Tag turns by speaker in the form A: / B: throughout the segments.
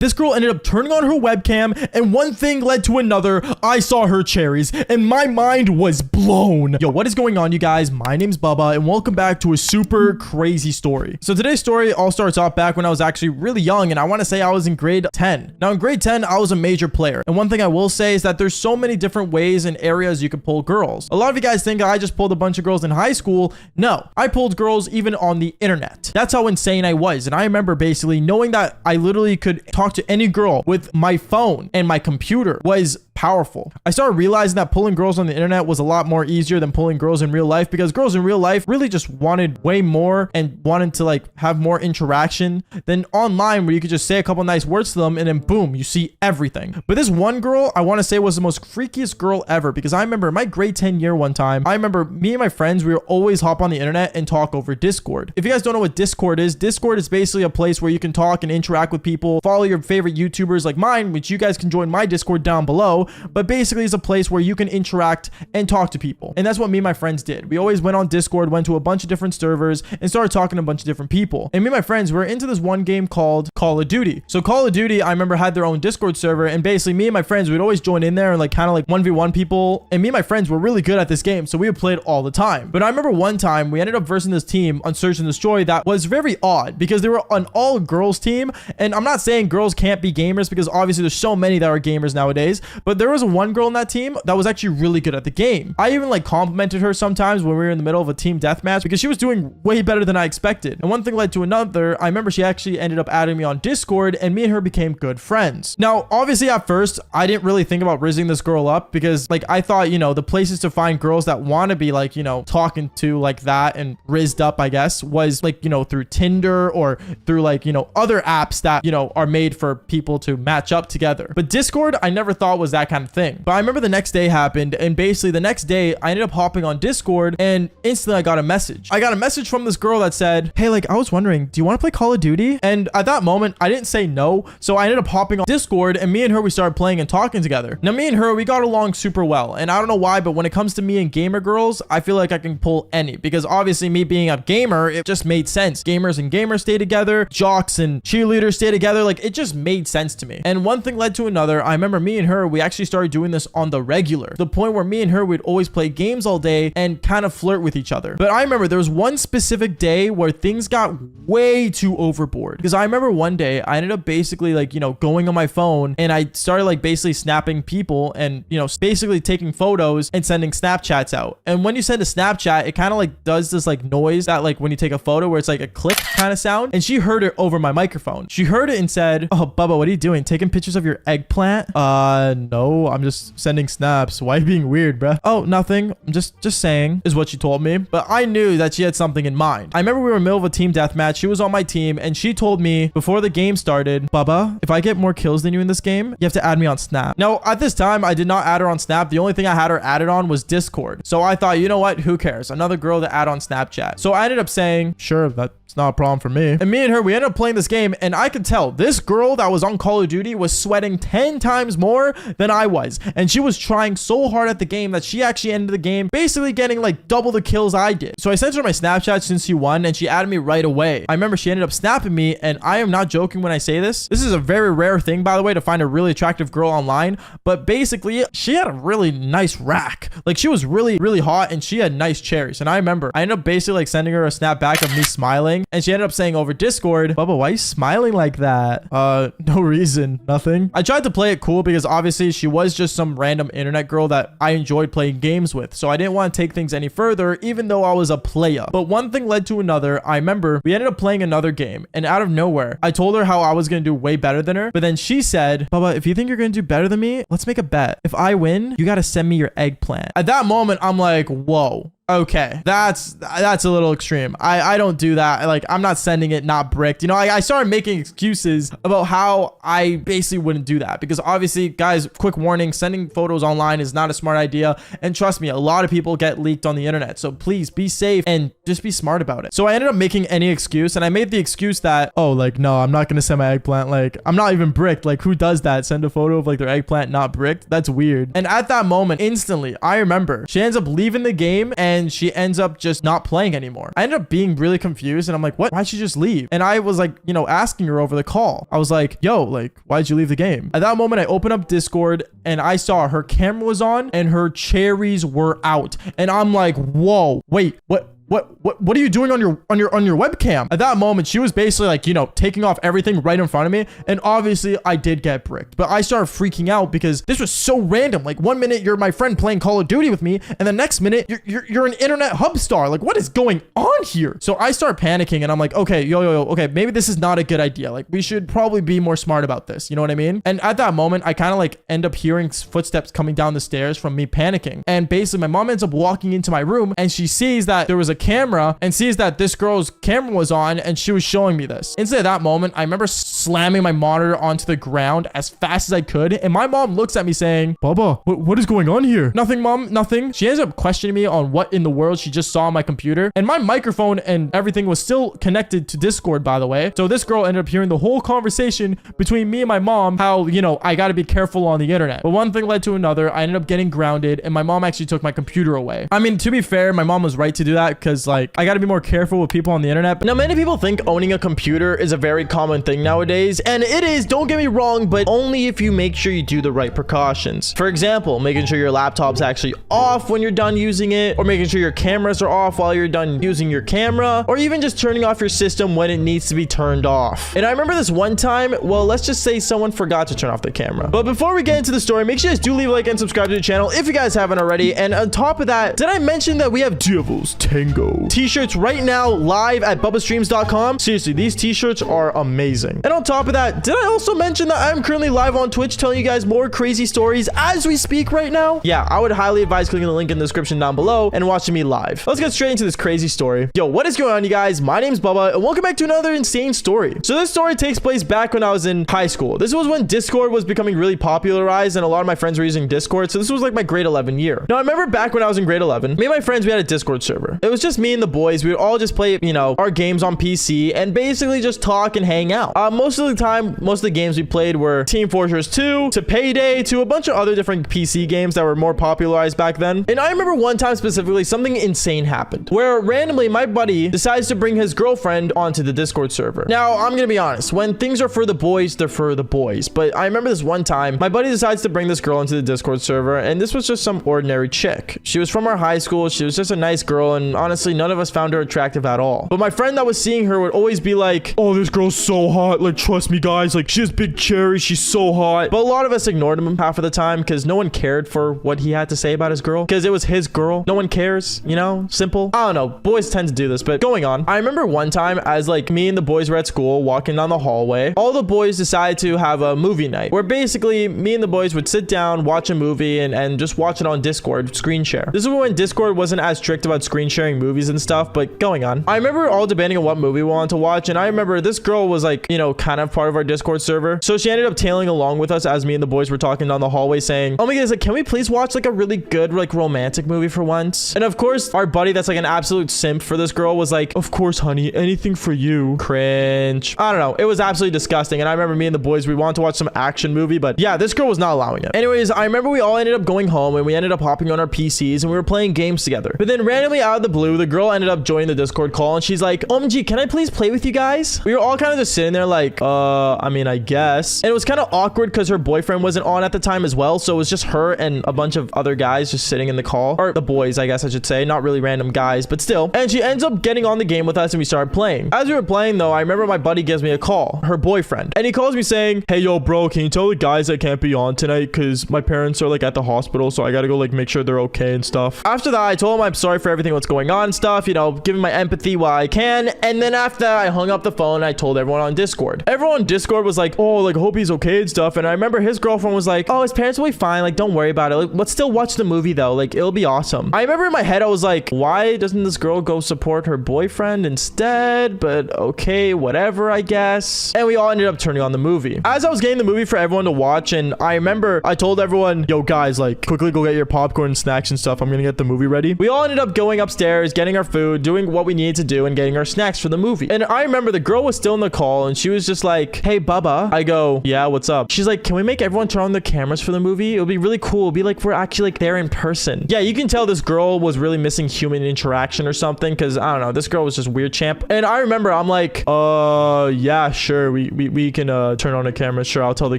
A: This girl ended up turning on her webcam, and one thing led to another. I saw her cherries, and my mind was blown. Yo, what is going on, you guys? My name's Bubba, and welcome back to a super crazy story. So today's story all starts off back when I was actually really young, and I want to say I was in grade 10. Now, in grade 10, I was a major player, and one thing I will say is that there's so many different ways and areas you can pull girls. A lot of you guys think I just pulled a bunch of girls in high school. No, I pulled girls even on the internet. That's how insane I was, and I remember basically knowing that I literally could talk to any girl with my phone and my computer was powerful. I started realizing that pulling girls on the internet was a lot more easier than pulling girls in real life, because girls in real life really just wanted way more and wanted to like have more interaction than online, where you could just say a couple nice words to them and then boom, you see everything. But this one girl, I want to say, was the most freakiest girl ever, because I remember my grade 10 year one time, I remember me and my friends, we would always hop on the internet and talk over Discord. If you guys don't know what Discord is basically a place where you can talk and interact with people, follow your favorite YouTubers like mine, which you guys can join my Discord down below. But basically it's a place where you can interact and talk to people. And that's what me and my friends did. We always went on Discord, went to a bunch of different servers and started talking to a bunch of different people. And me and my friends were into this one game called Call of Duty. So Call of Duty, I remember, had their own Discord server, and basically me and my friends would always join in there and like kind of like 1v1 people. And me and my friends were really good at this game, so we would play it all the time. But I remember one time we ended up versing this team on Search and Destroy that was very odd, because they were an all girls team. And I'm not saying girls can't be gamers, because obviously there's so many that are gamers nowadays, but there was one girl in that team that was actually really good at the game. I even like complimented her sometimes when we were in the middle of a team deathmatch, because she was doing way better than I expected. And one thing led to another. I remember she actually ended up adding me on Discord, and me and her became good friends. Now, obviously at first I didn't really think about rizzing this girl up, because like I thought, you know, the places to find girls that want to be like, you know, talking to like that and rizzed up, I guess, was like, you know, through Tinder or through like, you know, other apps that, you know, are made for people to match up together. But Discord, I never thought was that kind of thing. But I remember the next day happened, and basically the next day I ended up hopping on Discord, and instantly I got a message. I got a message from this girl that said, hey, like, I was wondering, do you want to play Call of Duty? And at that moment I didn't say no, so I ended up hopping on Discord, and me and her, we started playing and talking together. Now me and her, we got along super well, and I don't know why, but when it comes to me and gamer girls, I feel like I can pull any, because obviously me being a gamer, it just made sense. Gamers and gamers stay together, jocks and cheerleaders stay together, like it just made sense to me. And one thing led to another. I remember me and her, we actually started doing this on the regular, the point where me and her would always play games all day and kind of flirt with each other. But I remember there was one specific day where things got way too overboard, because I remember one day I ended up basically like, you know, going on my phone, and I started like basically snapping people and, you know, basically taking photos and sending Snapchats out. And when you send a Snapchat, it kind of like does this like noise that like when you take a photo, where it's like a click kind of sound. And she heard it over my microphone. She heard it and said, oh, Bubba, what are you doing? Taking pictures of your eggplant? No, I'm just sending snaps. Why are you being weird, bruh? Oh, nothing. I'm just saying, is what she told me. But I knew that she had something in mind. I remember we were in the middle of a team deathmatch. She was on my team, and she told me before the game started, Bubba, if I get more kills than you in this game, you have to add me on Snap. Now, at this time, I did not add her on Snap. The only thing I had her added on was Discord. So I thought, you know what? Who cares? Another girl to add on Snapchat. So I ended up saying, sure, that's not a problem for me. And me and her, we ended up playing this game, and I could tell this girl that was on Call of Duty was sweating 10 times more than I was. And she was trying so hard at the game that she actually ended the game basically getting like double the kills I did. So I sent her my Snapchat since she won, and she added me right away. I remember she ended up snapping me, and I am not joking when I say this. This is a very rare thing, by the way, to find a really attractive girl online. But basically, she had a really nice rack. Like she was really, really hot, and she had nice cherries. And I remember I ended up basically like sending her a snap back of me smiling, and she ended up saying over Discord, Bubba, why are you smiling like that? No reason, nothing. I tried to play it cool, because obviously she was just some random internet girl that I enjoyed playing games with, so I didn't want to take things any further, even though I was a player. But one thing led to another. I remember we ended up playing another game, and out of nowhere I told her how I was gonna do way better than her, but then she said, Bubba, if you think you're gonna do better than me, let's make a bet. If I win, you gotta send me your eggplant. At that moment, I'm like, whoa, okay, that's a little extreme. I don't do that. Like, I'm not sending it not bricked. You know, I started making excuses about how I basically wouldn't do that, because obviously, guys, quick warning, sending photos online is not a smart idea. And trust me, a lot of people get leaked on the internet. So please be safe and just be smart about it. So I ended up making any excuse, and I made the excuse that, oh, like, no, I'm not gonna send my eggplant. Like, I'm not even bricked. Like, who does that? Send a photo of like their eggplant not bricked? That's weird. And at that moment, instantly, I remember she ends up leaving the game, and and she ends up just not playing anymore. I ended up being really confused, and I'm like, what? Why'd she just leave? And I was like, you know, asking her over the call. I was like, yo, like, why'd you leave the game? At that moment, I opened up Discord and I saw her camera was on and her cherries were out. And I'm like, whoa, wait, what are you doing on your webcam? At that moment, she was basically like, you know, taking off everything right in front of me. And obviously I did get bricked, but I started freaking out because this was so random. Like, one minute you're my friend playing Call of Duty with me, and the next minute you're an internet hub star. Like, what is going on here? So I start panicking and I'm like, okay, yo, okay, maybe this is not a good idea. Like, we should probably be more smart about this. You know what I mean? And at that moment, I kind of like end up hearing footsteps coming down the stairs from me panicking. And basically my mom ends up walking into my room and she sees that there was a camera and sees that this girl's camera was on and she was showing me this. Instead of that moment, I remember slamming my monitor onto the ground as fast as I could. And my mom looks at me saying, Bubba, what is going on here? Nothing, mom, nothing. She ends up questioning me on what in the world she just saw on my computer. And my microphone and everything was still connected to Discord, by the way. So this girl ended up hearing the whole conversation between me and my mom, how, you know, I got to be careful on the internet. But one thing led to another. I ended up getting grounded and my mom actually took my computer away. I mean, to be fair, my mom was right to do that because, like, I got to be more careful with people on the internet. Now, many people think owning a computer is a very common thing nowadays, and it is, don't get me wrong, but only if you make sure you do the right precautions. For example, making sure your laptop's actually off when you're done using it, or making sure your cameras are off while you're done using your camera, or even just turning off your system when it needs to be turned off. And I remember this one time, well, let's just say someone forgot to turn off the camera. But before we get into the story, make sure you guys do leave a like and subscribe to the channel if you guys haven't already. And on top of that, did I mention that we have Devil's Tango t-shirts right now live at bubbastreams.com? Seriously, these t-shirts are amazing. And on top of that, did I also mention that I'm currently live on Twitch telling you guys more crazy stories as we speak right now? Yeah, I would highly advise clicking the link in the description down below and watching me live. Let's get straight into this crazy story. Yo, what is going on, you guys? My name's Bubba and welcome back to another insane story. So this story takes place back when I was in high school. This was when Discord was becoming really popularized and a lot of my friends were using Discord. So this was like my grade 11 year. Now I remember back when I was in grade 11, me and my friends, we had a Discord server. It was just me and the boys. We would all just play, you know, our games on PC and basically just talk and hang out. Most of the time, most of the games we played were Team Fortress 2 to Payday to a bunch of other different PC games that were more popularized back then. And I remember one time specifically, something insane happened where randomly my buddy decides to bring his girlfriend onto the Discord server. Now, I'm gonna be honest, when things are for the boys, they're for the boys. But I remember this one time, my buddy decides to bring this girl into the Discord server, and this was just some ordinary chick. She was from our high school. She was just a nice girl, and honestly, none of us found her attractive at all. But my friend that was seeing her would always be like, oh, this girl's so hot. Like, trust me, guys. Like, she has big cherries. She's so hot. But a lot of us ignored him half of the time because no one cared for what he had to say about his girl because it was his girl. No one cares, you know? Simple. I don't know. Boys tend to do this, but going on. I remember one time as like me and the boys were at school walking down the hallway, all the boys decided to have a movie night where basically me and the boys would sit down, watch a movie and just watch it on Discord, screen share. This is when Discord wasn't as strict about screen sharing movies and stuff, but going on. I remember all debating on what movie we wanted to watch, and I remember this girl was like, you know, kind of part of our Discord server. So she ended up tailing along with us as me and the boys were talking down the hallway saying, oh my goodness, like, can we please watch like a really good, like romantic movie for once? And of course, our buddy that's like an absolute simp for this girl was like, of course, honey, anything for you. Cringe. I don't know. It was absolutely disgusting. And I remember me and the boys, we wanted to watch some action movie, but yeah, this girl was not allowing it. Anyways, I remember we all ended up going home and we ended up hopping on our PCs and we were playing games together. But then randomly out of the blue, the girl ended up joining the Discord call and she's like, OMG, can I please play with you guys? We were all kind of just sitting there like, I mean, I guess. And it was kind of awkward because her boyfriend wasn't on at the time as well. So it was just her and a bunch of other guys just sitting in the call, or the boys, I guess I should say, not really random guys, but still. And she ends up getting on the game with us and we started playing. As we were playing though, I remember my buddy gives me a call, her boyfriend, and he calls me saying, hey, yo, bro, can you tell the guys I can't be on tonight because my parents are like at the hospital, so I gotta go like make sure they're okay and stuff. After that, I told him I'm sorry for everything that's going on and stuff, you know, giving my empathy while I can. And then after that, I hung up the phone and I told everyone on Discord. Everyone on Discord was like, oh, like, I hope he's okay and stuff. And I remember his girlfriend was like, oh, his parents will be fine. Like, don't worry about it. Like, let's still watch the movie though. Like, it'll be awesome. I remember in my head, I was like, why doesn't this girl go support her boyfriend instead? But okay, whatever, I guess. And we all ended up turning on the movie. As I was getting the movie for everyone to watch, and I remember I told everyone, yo, guys, like, quickly go get your popcorn and snacks and stuff. I'm gonna get the movie ready. We all ended up going upstairs chairs, getting our food, doing what we needed to do, and getting our snacks for the movie. And I remember the girl was still in the call, and she was just like, hey, Bubba. I go, yeah, what's up? She's like, can we make everyone turn on their cameras for the movie? It'll be really cool. It'll be like we're actually like there in person. Yeah, you can tell this girl was really missing human interaction or something, because I don't know, this girl was just weird, champ. And I remember I'm like, yeah, sure, we can turn on the cameras. Sure, I'll tell the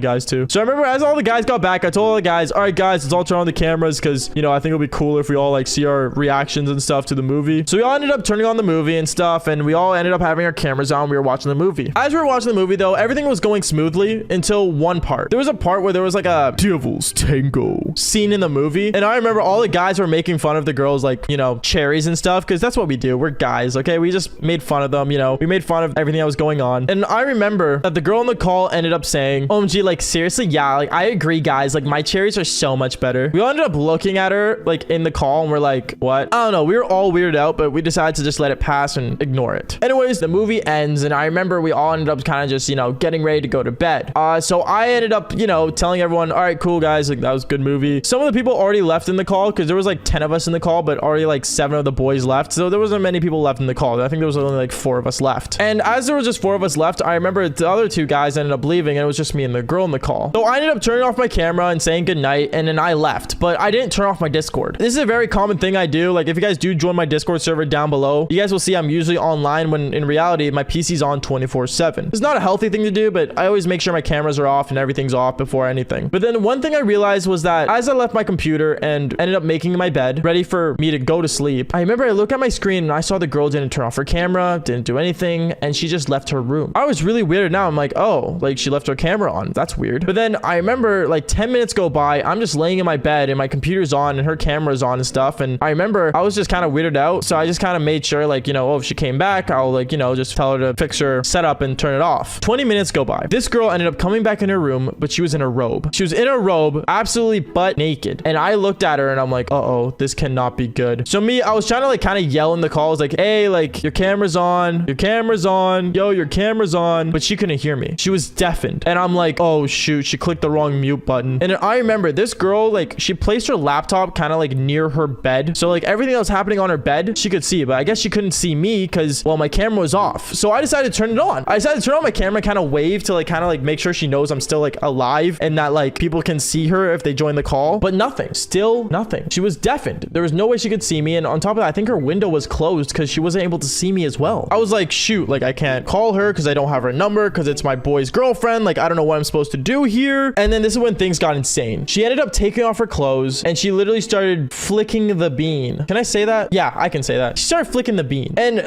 A: guys too. So I remember as all the guys got back, I told all the guys, all right, guys, let's all turn on the cameras, because you know, I think it'll be cool if we all like see our reactions and stuff to the movie. So we all ended up turning on the movie and stuff, and we all ended up having our cameras on. We were watching the movie. As we were watching the movie though, everything was going smoothly until one part. There was a part where there was like a devil's tango scene in the movie, and I remember all the guys were making fun of the girls, like, you know, cherries and stuff, because that's what we do. We're guys, okay? We just made fun of them, you know, we made fun of everything that was going on. And I remember that the girl on the call ended up saying, OMG, like seriously, yeah, like I agree, guys, like my cherries are so much better. We all ended up looking at her like in the call, and we're like, what? I don't know, we were all weirded out, but we decided to just let it pass and ignore it. Anyways, the movie ends, and I remember we all ended up kind of just, you know, getting ready to go to bed. So I ended up, you know, telling everyone, all right, cool, guys, like that was a good movie. Some of the people already left in the call, because there was like 10 of us in the call, but already like 7 of the boys left, so there wasn't many people left in the call. I think there was only like 4 of us left. And as there was just 4 of us left, I remember the other 2 guys ended up leaving, and it was just me and the girl in the call. So I ended up turning off my camera and saying goodnight, and then I left, but I didn't turn off my Discord. This is a very common thing I do. Like if you guys do join my Discord server down below, you guys will see I'm usually online when in reality my PC's on 24/7. It's not a healthy thing to do, but I always make sure my cameras are off and everything's off before anything. But then one thing I realized was that as I left my computer and ended up making my bed ready for me to go to sleep, I remember I looked at my screen and I saw the girl didn't turn off her camera, didn't do anything, and she just left her room. I was really weirded out. I'm like, oh, like she left her camera on. That's weird. But then I remember like 10 minutes go by, I'm just laying in my bed and my computer's on and her camera's on and stuff. And I remember I was just kind of weirded out. So I just kind of made sure, like, you know, oh, if she came back, I'll like, you know, just tell her to fix her setup and turn it off. 20 minutes go by. This girl ended up coming back in her room, but she was in a robe. She was in a robe, absolutely butt naked. And I looked at her and I'm like, uh-oh, this cannot be good. So I was trying to like kind of yell in the call. I was like, hey, like your camera's on, yo, your camera's on. But she couldn't hear me. She was deafened. And I'm like, oh shoot, she clicked the wrong mute button. And I remember this girl, like she placed her laptop kind of like near her bed. So like everything that was happening on her bed, she could see, but I guess she couldn't see me because, well, my camera was off. So I decided to turn it on. I decided to turn on my camera, kind of wave to like kind of like make sure she knows I'm still like alive and that like people can see her if they join the call, but nothing, still nothing. She was deafened. There was no way she could see me. And on top of that, I think her window was closed because she wasn't able to see me as well. I was like, shoot, like I can't call her because I don't have her number because it's my boy's girlfriend. Like, I don't know what I'm supposed to do here. And then this is when things got insane. She ended up taking off her clothes and she literally started flicking the bean. Can I say that? Yeah, I can say that. She started flicking the bean. And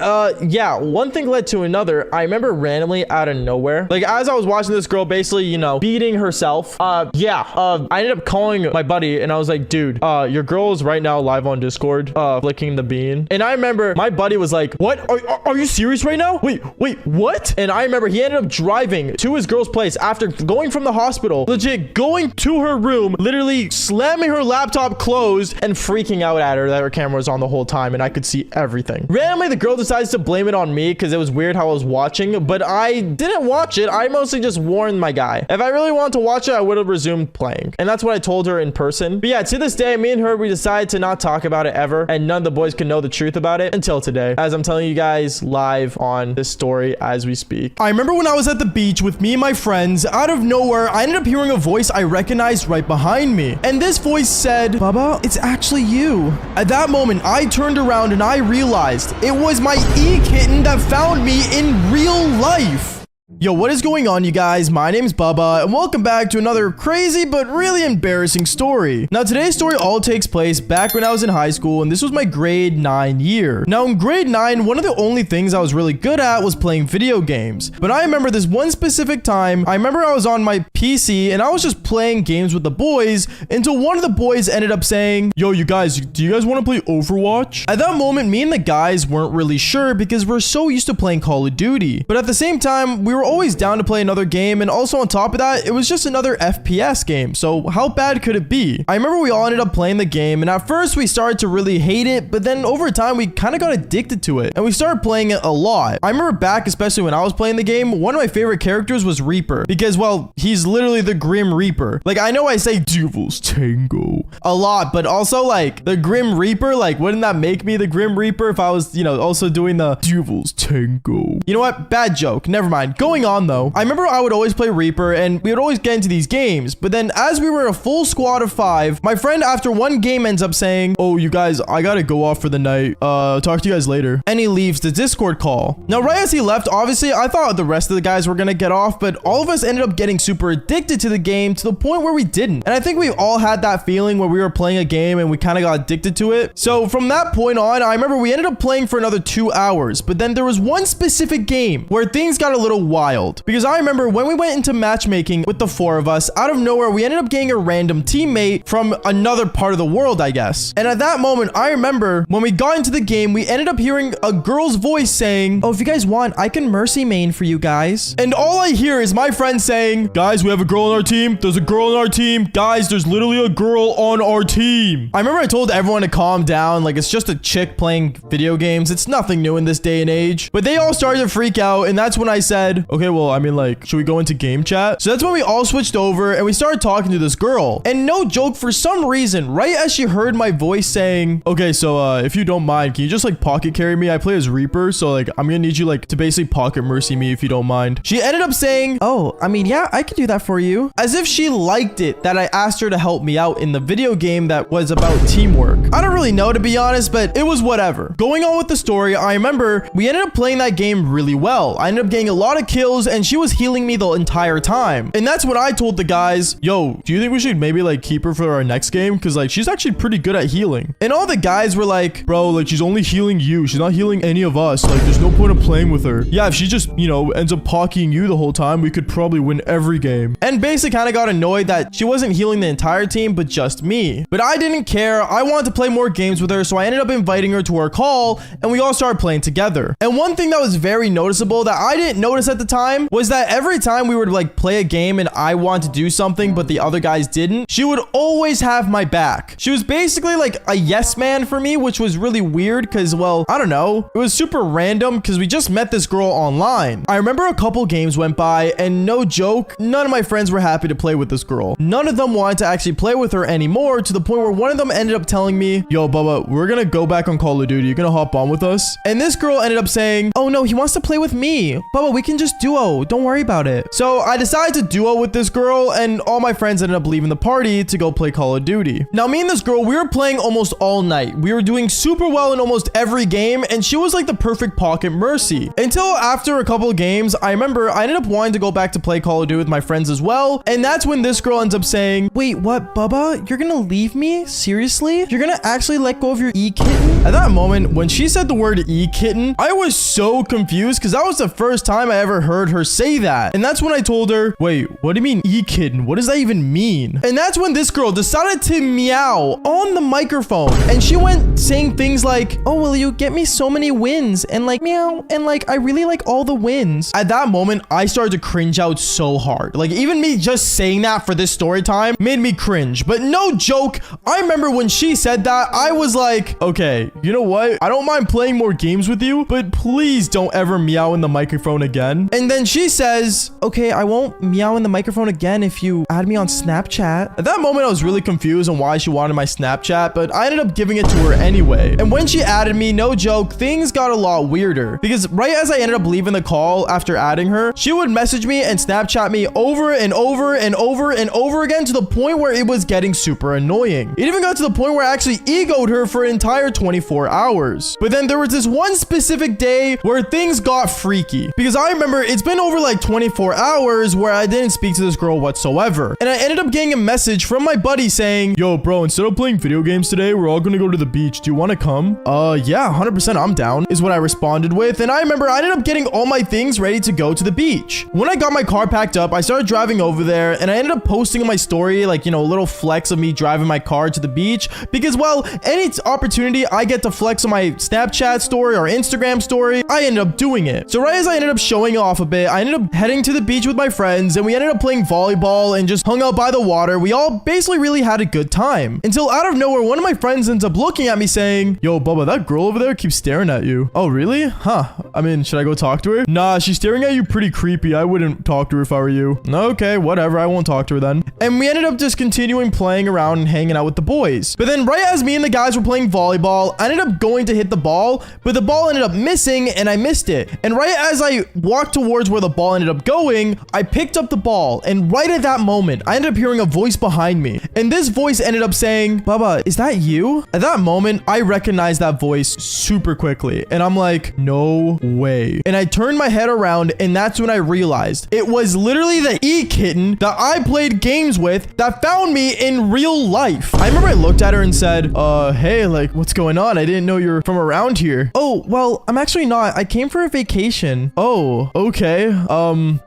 A: yeah, one thing led to another. I remember randomly out of nowhere, like as I was watching this girl basically, you know, beating herself. I ended up calling my buddy and I was like, dude, your girl is right now live on Discord, flicking the bean. And I remember my buddy was like, what? Are you serious right now? Wait, what? And I remember he ended up driving to his girl's place after going from the hospital, legit going to her room, literally slamming her laptop closed and freaking out at her that her camera was on the whole time and I could see everything. Randomly, the girl decides to blame it on me because it was weird how I was watching, but I didn't watch it. I mostly just warned my guy. If I really wanted to watch it, I would have resumed playing. And that's what I told her in person. But yeah, to this day, me and her, we decided to not talk about it ever, and none of the boys could know the truth about it until today, as I'm telling you guys live on this story as we speak. I remember when I was at the beach with me and my friends, out of nowhere, I ended up hearing a voice I recognized right behind me. And this voice said, Bubba, it's actually you. At that moment, I turned around and I realized it was my e-kitten that found me in real life. Yo, what is going on, you guys? My name's Bubba, and welcome back to another crazy but really embarrassing story. Now, today's story all takes place back when I was in high school, and this was my grade 9 year. Now, in grade 9, one of the only things I was really good at was playing video games. But I remember this one specific time, I remember I was on my PC, and I was just playing games with the boys, until one of the boys ended up saying, yo, you guys, do you guys want to play Overwatch? At that moment, me and the guys weren't really sure because we're so used to playing Call of Duty. But at the same time, we were always down to play another game, and also on top of that, it was just another FPS game, so how bad could it be? I remember we all ended up playing the game, and at first we started to really hate it, but then over time we kind of got addicted to it, and we started playing it a lot. I remember back, especially when I was playing the game, one of my favorite characters was Reaper, because, well, he's literally the Grim Reaper. Like, I know I say Devil's Tango a lot, but also, like, the Grim Reaper, like, wouldn't that make me the Grim Reaper if I was, you know, also doing the Devil's Tango? You know what? Bad joke. Never mind. Going on, though, I remember I would always play Reaper, and we would always get into these games, but then as we were a full squad of 5, my friend, after one game, ends up saying, oh, you guys, I gotta go off for the night. Talk to you guys later. And he leaves the Discord call. Now, right as he left, obviously, I thought the rest of the guys were gonna get off, but all of us ended up getting super addicted to the game to the point where we didn't. And I think we all had that feeling where we were playing a game and we kind of got addicted to it. So from that point on, I remember we ended up playing for another 2 hours, but then there was one specific game where things got a little wild, because I remember when we went into matchmaking with the 4 of us, out of nowhere, we ended up getting a random teammate from another part of the world, I guess. And at that moment, I remember when we got into the game, we ended up hearing a girl's voice saying, oh, if you guys want, I can mercy main for you guys. And all I hear is my friend saying, guys, we have a girl on our team. There's a girl on our team. Guys, there's literally a girl on our team. I remember I told everyone to calm down. Like, it's just a chick playing video games. It's nothing new in this day and age. But they all started to freak out. And that's when I said, okay, well, I mean, like, should we go into game chat? So that's when we all switched over and we started talking to this girl. And no joke, for some reason, right as she heard my voice saying, okay, so if you don't mind, can you just like pocket carry me? I play as Reaper, so like I'm gonna need you like to basically pocket mercy me if you don't mind. She ended up saying, oh, I mean, yeah, I could do that for you. As if she liked it that I asked her to help me out in the video game that was about teamwork. I don't really know, to be honest, but it was whatever. Going on with the story, I remember we ended up playing that game really well. I ended up getting a lot of kills and she was healing me the entire time. And that's when I told the guys, yo, do you think we should maybe like keep her for our next game? Because like she's actually pretty good at healing. And all the guys were like, bro, like she's only healing you. She's not healing any of us. Like there's no point of playing with her. Yeah, if she just, you know, ends up pocketing you the whole time, we could probably win every game. And basically kind of got annoyed that she wasn't healing the entire team, but just me. But I didn't care. I wanted to play more games with her, so I ended up inviting her to our call and we all started playing together. And one thing that was very noticeable that I didn't notice at the time was that every time we would like play a game and I wanted to do something, but the other guys didn't, she would always have my back. She was basically like a yes man for me, which was really weird because, well, I don't know. It was super random because we just met this girl online. I remember a couple games went by and no joke, none of my friends were happy to play with this girl. None of them wanted to actually play with her anymore, to the point where one of them ended up telling me, yo, Bubba, we're gonna go back on Call of Duty. You're gonna hop on with us? And this girl ended up saying, oh no, he wants to play with me. Bubba, we can just duo. Don't worry about it. So I decided to duo with this girl and all my friends ended up leaving the party to go play Call of Duty. Now me and this girl, we were playing almost all night. We were doing super well in almost every game and she was like the perfect pocket mercy. Until after a couple of games, I remember I ended up wanting to go back to play Call of Duty with my friends as well. And that's when this girl ends up saying, wait, what, Bubba? You're gonna leave me? Seriously? You're gonna actually let go of your e-kitten? At that moment, when she said the word e-kitten, I was so confused because that was the first time I ever heard her say that. And that's when I told her, wait, what do you mean e-kitten? What does that even mean? And that's when this girl decided to meow on the microphone. And she went saying things like, oh, will you get me so many wins? And like, meow. And like, I really like all the wins. At that moment, I started to cringe out so hard. Like even me just saying that for this story time made me cringe. But no joke, I remember when she said that, I was like, okay, you know what? I don't mind playing more games with you, but please don't ever meow in the microphone again. And then she says, okay, I won't meow in the microphone again if you add me on Snapchat. At that moment, I was really confused on why she wanted my Snapchat, but I ended up giving it to her anyway. And when she added me, no joke, things got a lot weirder because right as I ended up leaving the call after adding her, she would message me and Snapchat me over and over and over and over again to the point where it was getting super annoying. It even got to the point where I actually egoed her for an entire 24 hours. But then there was this one specific day where things got freaky because I remember it's been over like 24 hours where I didn't speak to this girl whatsoever. And I ended up getting a message from my buddy saying, yo, bro, instead of playing video games today, we're all gonna go to the beach. Do you want to come? Yeah, 100% I'm down, is what I responded with. And I remember I ended up getting all my things ready to go to the beach. When I got my car packed up, I started driving over there and I ended up posting in my story, like, you know, a little flex of me driving my car to the beach because, well, any opportunity I get to flex on my Snapchat story or Instagram story, I ended up doing it. So right as I ended up showing off off a bit, I ended up heading to the beach with my friends, and we ended up playing volleyball and just hung out by the water. We all basically really had a good time until out of nowhere, one of my friends ends up looking at me saying, yo, Bubba, that girl over there keeps staring at you. Oh, really? Huh. I mean, should I go talk to her? Nah, she's staring at you pretty creepy. I wouldn't talk to her if I were you. Okay, whatever. I won't talk to her then. And we ended up just continuing playing around and hanging out with the boys. But then right as me and the guys were playing volleyball, I ended up going to hit the ball, but the ball ended up missing and I missed it. And right as I walked towards where the ball ended up going, I picked up the ball. And right at that moment, I ended up hearing a voice behind me. And this voice ended up saying, Bubba, is that you? At that moment, I recognized that voice super quickly. And I'm like, no way. And I turned my head around and that's when I realized it was literally the e-kitten that I played games with that found me in real life. I remember I looked at her and said, hey, like, what's going on? I didn't know you're from around here. Oh, well, I'm actually not. I came for a vacation. Oh, okay.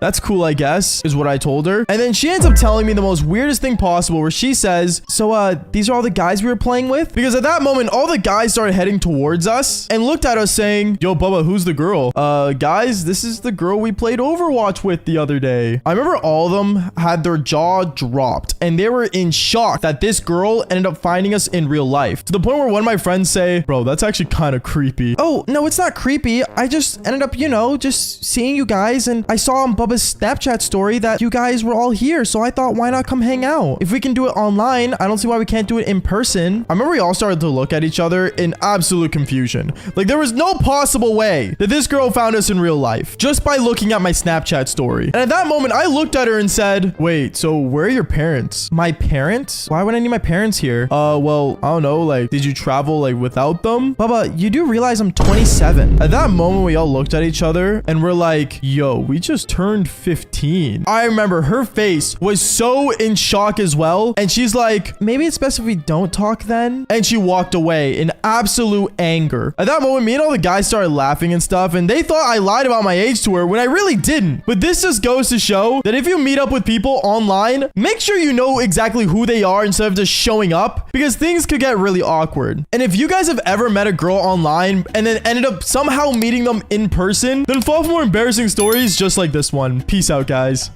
A: That's cool, I guess, is what I told her. And then she ends up telling me the most weirdest thing possible where she says, so, these are all the guys we were playing with? Because at that moment, all the guys started heading towards us and looked at us saying, yo, Bubba, who's the girl? Guys, this is the girl we played Overwatch with the other day. I remember all of them had their jaw dropped and they were in shock that this girl ended up finding us in real life, to the point where one of my friends say, bro, that's actually kind of creepy. Oh, no, it's not creepy. I just ended up, you know, just seeing you guys, and I saw on Bubba's Snapchat story that you guys were all here, so I thought, why not come hang out? If we can do it online, I don't see why we can't do it in person. I remember we all started to look at each other in absolute confusion. Like, there was no possible way that this girl found us in real life just by looking at my Snapchat story. And at that moment, I looked at her and said, wait, so where are your parents? My parents? Why would I need my parents here? Well, I don't know, like, did you travel, like, without them? Bubba, you do realize I'm 27. At that moment, we all looked at each other and we're like, yo, we just turned 15. I remember her face was so in shock as well. And she's like, maybe it's best if we don't talk then. And she walked away in absolute anger. At that moment, me and all the guys started laughing and stuff, and they thought I lied about my age to her when I really didn't. But this just goes to show that if you meet up with people online, make sure you know exactly who they are instead of just showing up, because things could get really awkward. And if you guys have ever met a girl online and then ended up somehow meeting them in person, then follow for more embarrassing stories just like this one. Peace out, guys.